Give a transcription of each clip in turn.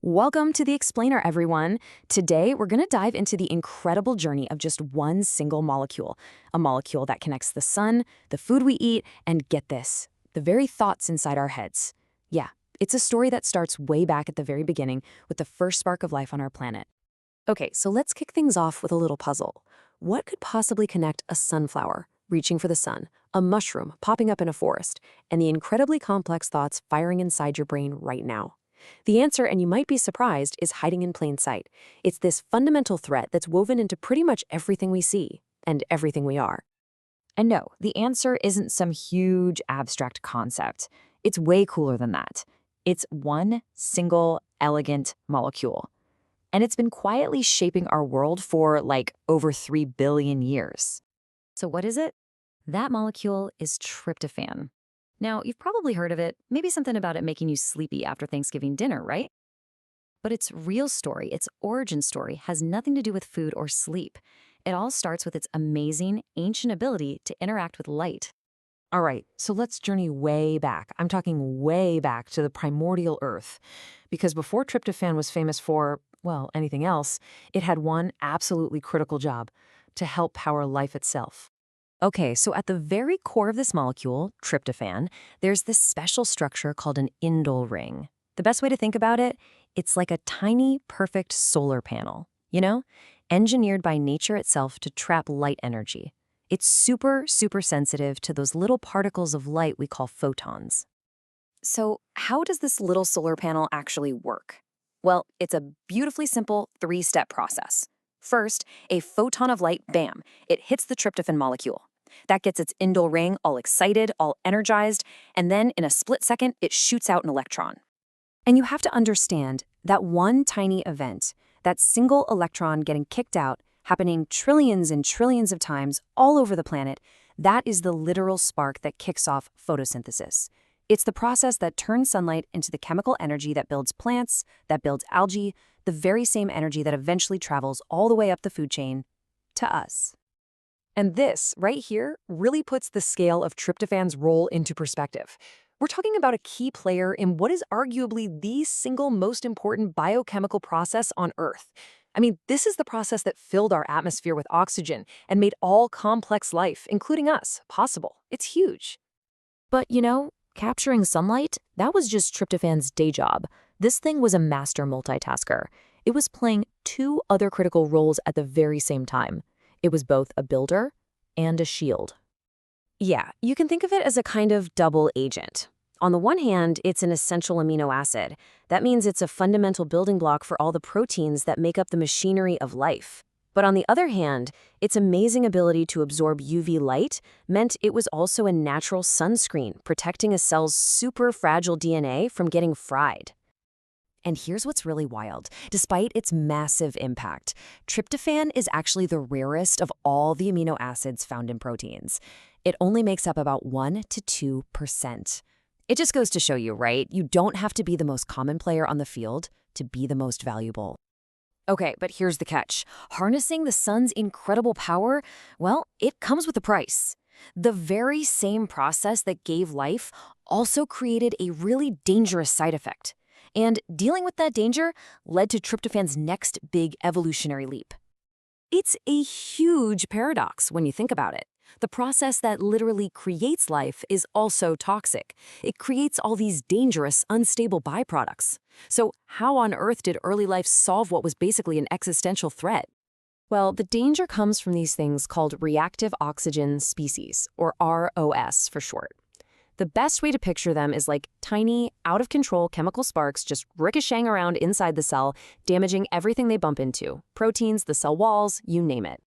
Welcome to the Explainer, everyone. Today, we're going to dive into the incredible journey of just one single molecule, a molecule that connects the sun, the food we eat, and get this, the very thoughts inside our heads. Yeah, it's a story that starts way back at the very beginning with the first spark of life on our planet. Okay, so let's kick things off with a little puzzle. What could possibly connect a sunflower, reaching for the sun, a mushroom popping up in a forest, and the incredibly complex thoughts firing inside your brain right now? The answer, and you might be surprised, is hiding in plain sight. It's this fundamental threat that's woven into pretty much everything we see and everything we are. And no, the answer isn't some huge abstract concept. It's way cooler than that. It's one single, elegant molecule. And it's been quietly shaping our world for over 3 billion years. So what is it? That molecule is tryptophan. Now, you've probably heard of it, maybe something about it making you sleepy after Thanksgiving dinner, right? But its real story, its origin story, has nothing to do with food or sleep. It all starts with its amazing, ancient ability to interact with light. All right, so let's journey way back. I'm talking way back to the primordial Earth. Because before tryptophan was famous for, well, anything else, it had one absolutely critical job: to help power life itself. Okay, so at the very core of this molecule, tryptophan, there's this special structure called an indole ring. The best way to think about it, it's like a tiny, perfect solar panel, engineered by nature itself to trap light energy. It's super, super sensitive to those little particles of light we call photons. So how does this little solar panel actually work? Well, it's a beautifully simple 3-step process. First, a photon of light, bam, it hits the tryptophan molecule. That gets its indole ring all excited, all energized, and then in a split second, it shoots out an electron. And you have to understand that one tiny event, that single electron getting kicked out, happening trillions and trillions of times all over the planet, that is the literal spark that kicks off photosynthesis. It's the process that turns sunlight into the chemical energy that builds plants, that builds algae, the very same energy that eventually travels all the way up the food chain to us. And this, right here, really puts the scale of tryptophan's role into perspective. We're talking about a key player in what is arguably the single most important biochemical process on Earth. I mean, this is the process that filled our atmosphere with oxygen and made all complex life, including us, possible. It's huge. But, capturing sunlight, that was just tryptophan's day job. This thing was a master multitasker. It was playing 2 other critical roles at the very same time. It was both a builder and a shield. Yeah, you can think of it as a kind of double agent. On the one hand, it's an essential amino acid. That means it's a fundamental building block for all the proteins that make up the machinery of life. But on the other hand, its amazing ability to absorb UV light meant it was also a natural sunscreen, protecting a cell's super fragile DNA from getting fried. And here's what's really wild. Despite its massive impact, tryptophan is actually the rarest of all the amino acids found in proteins. It only makes up about 1 to 2%. It just goes to show you, right? You don't have to be the most common player on the field to be the most valuable. Okay, but here's the catch. Harnessing the sun's incredible power, well, it comes with a price. The very same process that gave life also created a really dangerous side effect. And dealing with that danger led to tryptophan's next big evolutionary leap. It's a huge paradox when you think about it. The process that literally creates life is also toxic. It creates all these dangerous, unstable byproducts. So how on earth did early life solve what was basically an existential threat? Well, the danger comes from these things called reactive oxygen species, or ROS for short. The best way to picture them is like tiny, out-of-control chemical sparks just ricocheting around inside the cell, damaging everything they bump into. Proteins, the cell walls, you name it.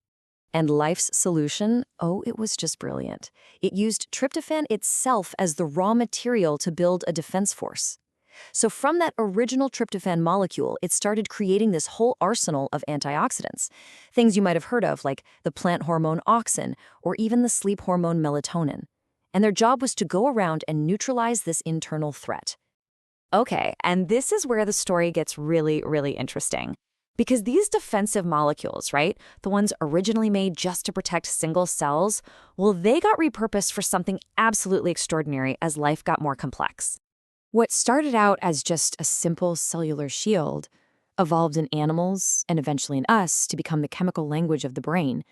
And life's solution? Oh, it was just brilliant. It used tryptophan itself as the raw material to build a defense force. So from that original tryptophan molecule, it started creating this whole arsenal of antioxidants. Things you might have heard of, like the plant hormone auxin, or even the sleep hormone melatonin. And their job was to go around and neutralize this internal threat. Okay, and this is where the story gets really, really interesting. Because these defensive molecules, right, the ones originally made just to protect single cells, well, they got repurposed for something absolutely extraordinary as life got more complex. What started out as just a simple cellular shield evolved in animals and eventually in us to become the chemical language of the brain.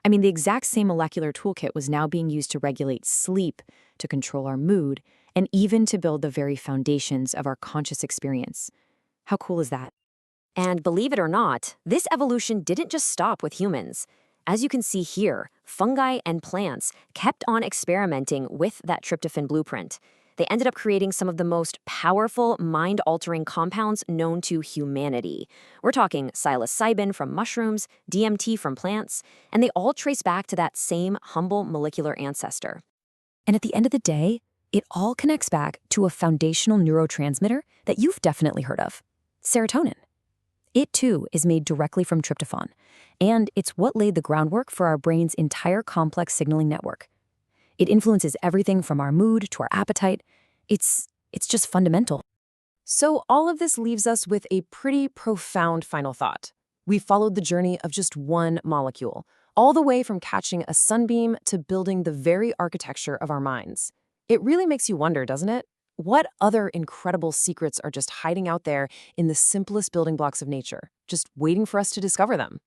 I mean, the exact same molecular toolkit was now being used to regulate sleep, to control our mood, and even to build the very foundations of our conscious experience. How cool is that? And believe it or not, this evolution didn't just stop with humans. As you can see here, fungi and plants kept on experimenting with that tryptophan blueprint. They ended up creating some of the most powerful mind-altering compounds known to humanity. We're talking psilocybin from mushrooms, DMT from plants, and they all trace back to that same humble molecular ancestor. And at the end of the day, it all connects back to a foundational neurotransmitter that you've definitely heard of: serotonin. It, too, is made directly from tryptophan, and it's what laid the groundwork for our brain's entire complex signaling network. It influences everything from our mood to our appetite. It's just fundamental. So all of this leaves us with a pretty profound final thought. We followed the journey of just one molecule, all the way from catching a sunbeam to building the very architecture of our minds. It really makes you wonder, doesn't it? What other incredible secrets are just hiding out there in the simplest building blocks of nature, just waiting for us to discover them?